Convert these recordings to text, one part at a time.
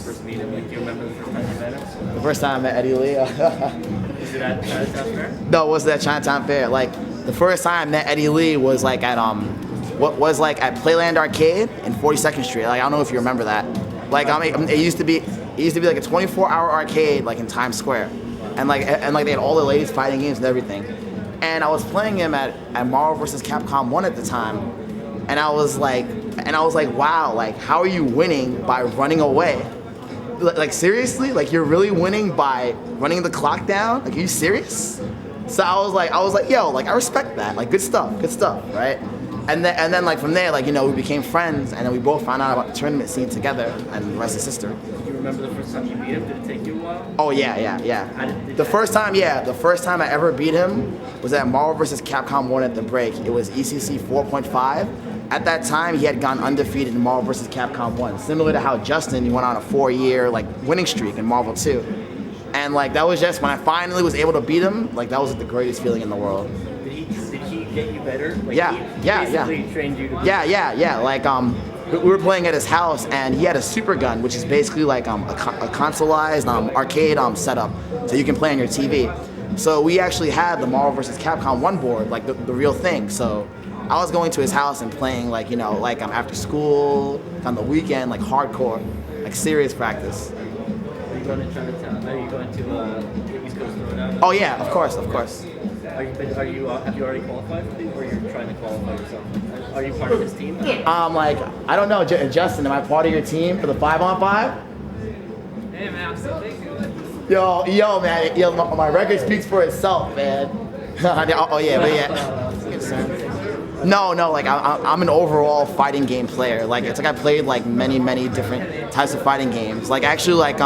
first meet him? Like, do you remember the first time you met him? The first time I met Eddie Lee. Was it at Chinatown Fair? No, it was at Chinatown Fair. Like the first time I met Eddie Lee was like at what was like at Playland Arcade in 42nd Street. Like I don't know if you remember that. Like it used to be like a 24-hour arcade like in Times Square, and like they had all the latest fighting games and everything. And I was playing him at Marvel vs. Capcom 1 at the time, and I was like, wow, like how are you winning by running away? Like seriously, like you're really winning by running the clock down? Like are you serious? So I was like, yo, like I respect that. Like good stuff, right? And then like from there, like you know, we became friends, and then we both found out about the tournament scene together, and the rest is history. Do you remember the first time you beat him? Did it take you a while? Oh yeah. The first time I ever beat him was at Marvel vs. Capcom 1 at the break. It was ECC 4.5. At that time, he had gone undefeated in Marvel vs. Capcom 1, similar to how Justin went on a 4-year like winning streak in Marvel 2. And like that was just when I finally was able to beat him. Like that was like, the greatest feeling in the world. Did he get you better? Like, Yeah. He trained you to. Yeah. Like we were playing at his house, and he had a super gun, which is basically like a consoleized arcade setup, so you can play on your TV. So we actually had the Marvel vs. Capcom 1 board, like the real thing. So I was going to his house and playing like, you know, like after school, on the weekend, like hardcore, like serious practice. Are you going to Chinatown? Are you going to East Coast Throwdown? Oh yeah, of course. Have you already qualified for these, or you're trying to qualify yourself? Are you part of his team? Like I don't know, Justin, am I part of your team for the 5-on-5? Hey man, I'm still thinking. Yo, man, my record speaks for itself, man. Oh yeah, but yeah. No, like I'm an overall fighting game player. Like it's like I played like many different types of fighting games. Like actually like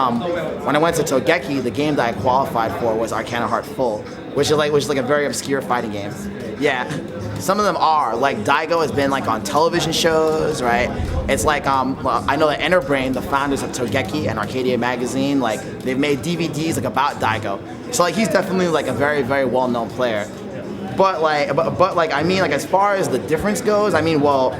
when I went to Togeki, the game that I qualified for was Arcana Heart Full, which is like a very obscure fighting game. Yeah. Some of them are, like Daigo has been like on television shows, right? It's like I know that Enterbrain, the founders of Togeki and Arcadia Magazine, like they've made DVDs like about Daigo. So like he's definitely like a very well-known player. But like I mean, like as far as the difference goes, I mean, well,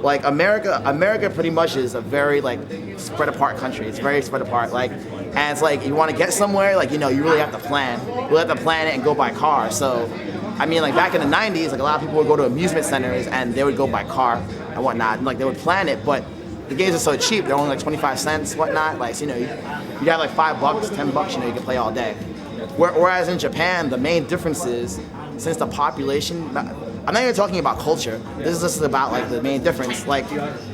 like America pretty much is a very like spread apart country. It's very spread apart. Like, and it's like you want to get somewhere, like you know, you really have to plan. You have to plan it and go by car. So, I mean, like back in the '90s, like a lot of people would go to amusement centers and they would go by car and whatnot. And, like they would plan it, but the games are so cheap. They're only like 25 cents, whatnot. Like, so, you know, you have like $5, $10. You know, you can play all day. Whereas in Japan, the main difference is, since the population, I'm not even talking about culture, this is just about like the main difference. Like,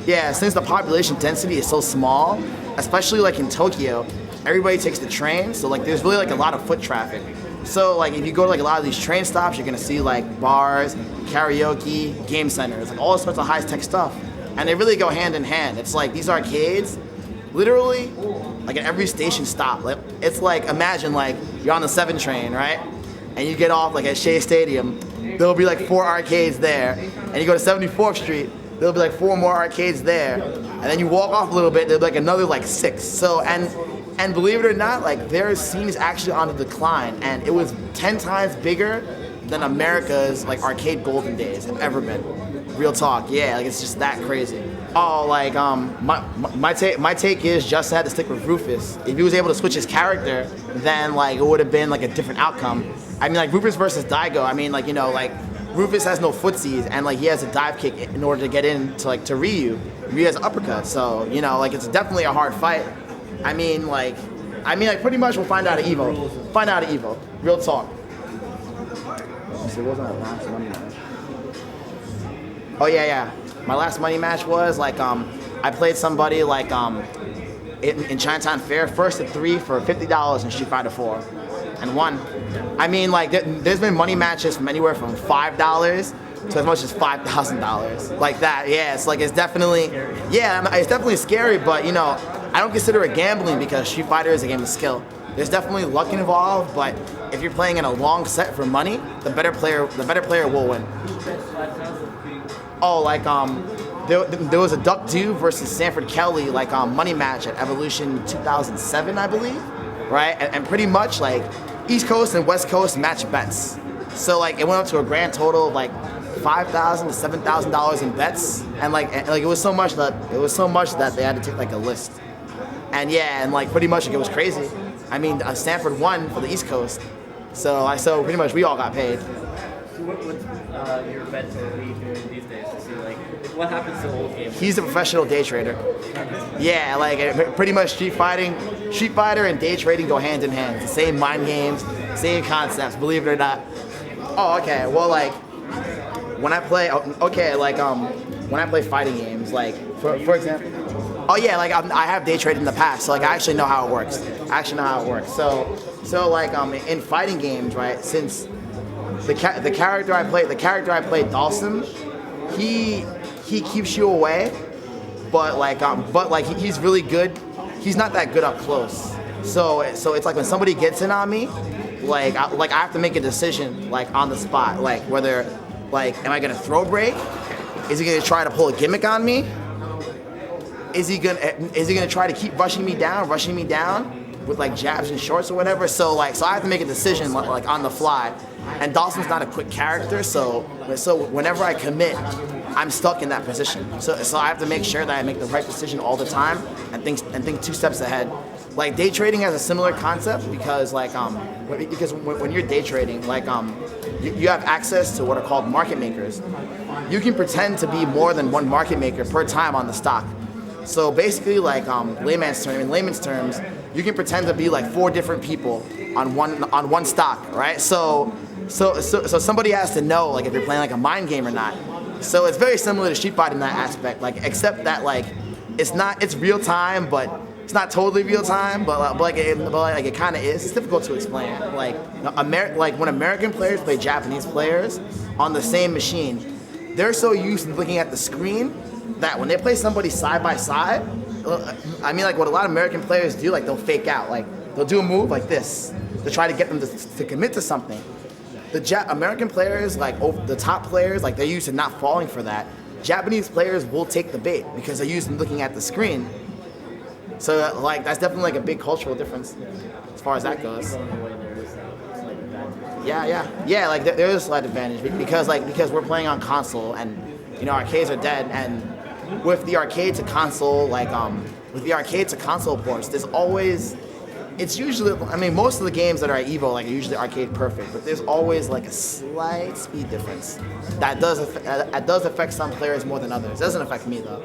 yeah, since the population density is so small, especially like in Tokyo, everybody takes the train, so like there's really like a lot of foot traffic. So like if you go to like a lot of these train stops, you're gonna see like bars, karaoke, game centers, like all sorts of high-tech stuff. And they really go hand in hand. It's like these arcades, literally, like at every station stop. Like, it's like, imagine like you're on the 7 train, right? And you get off like at Shea Stadium, there'll be like 4 arcades there. And you go to 74th Street, there'll be like 4 more arcades there. And then you walk off a little bit, there'll be like another like 6. So, and believe it or not, like their scene is actually on the decline. And it was 10 times bigger than America's like arcade golden days have ever been. Real talk, yeah, like it's just that crazy. Oh, like my take is Justin had to stick with Rufus. If he was able to switch his character, then like it would have been like a different outcome. I mean, like Rufus versus Daigo. I mean, like you know, like Rufus has no footsies, and like he has a dive kick in order to get into like to Ryu. Ryu has uppercut, so you know, like it's definitely a hard fight. I mean, like pretty much we'll find out at Evo. Find out at Evo. Real talk. Oh yeah. My last money match was like I played somebody like in Chinatown Fair, first at 3 for $50 in Street Fighter 4, and won. I mean, like there's been money matches from anywhere from $5 to as much as $5,000, like that. Yeah, it's like it's definitely scary, but you know I don't consider it gambling because Street Fighter is a game of skill. There's definitely luck involved, but if you're playing in a long set for money, the better player will win. Oh, like there was a Duck Dew versus Sanford Kelly like money match at Evolution 2007, I believe, right? And pretty much like East Coast and West Coast match bets. So like it went up to a grand total of like $5,000 to $7,000 in bets, and like it was so much that they had to take like a list. And yeah, and like pretty much like, it was crazy. I mean, Stanford won for the East Coast, so pretty much we all got paid. So what's your bet to be doing these days to see like what happens to old gamers? He's a professional day trader. Yeah, like pretty much Street Fighter and day trading go hand in hand. It's the same mind games, same concepts, believe it or not. Oh, okay. Well, like when I play, when I play fighting games, like for example. Oh yeah, like I have day traded in the past, so like I actually know how it works. So like in fighting games, right? Since the character I played, Dawson, he keeps you away, but he's really good. He's not that good up close. So it's like when somebody gets in on me, I have to make a decision like on the spot, like whether am I gonna throw break? Is he gonna try to pull a gimmick on me? Is he gonna try to keep rushing me down with like jabs and shorts or whatever? So I have to make a decision like on the fly. And Dawson's not a quick character, so whenever I commit, I'm stuck in that position. So I have to make sure that I make the right decision all the time and think 2 steps ahead. Like day trading has a similar concept because when you're day trading, you have access to what are called market makers. You can pretend to be more than one market maker per time on the stock. So basically, in layman's terms, you can pretend to be like 4 different people on one stock, right? So somebody has to know like if you're playing like a mind game or not. So it's very similar to Street Fighter in that aspect, except that it's real time, but it's not totally real time, but it kind of is. It's difficult to explain. When American players play Japanese players on the same machine, they're so used to looking at the screen that when they play somebody side by side, what a lot of American players do, they'll fake out, they'll do a move like this to try to get them to commit to something. The American players, the top players, they're used to not falling for that. Japanese players will take the bait because they're used to looking at the screen. So that's definitely a big cultural difference as far as that goes. Yeah. There is a slight advantage because we're playing on console and arcades are dead, and with the arcade to console ports, there's always, it's usually, most of the games that are at Evo are usually arcade perfect, but there's always a slight speed difference that does affect some players more than others. It doesn't affect me though.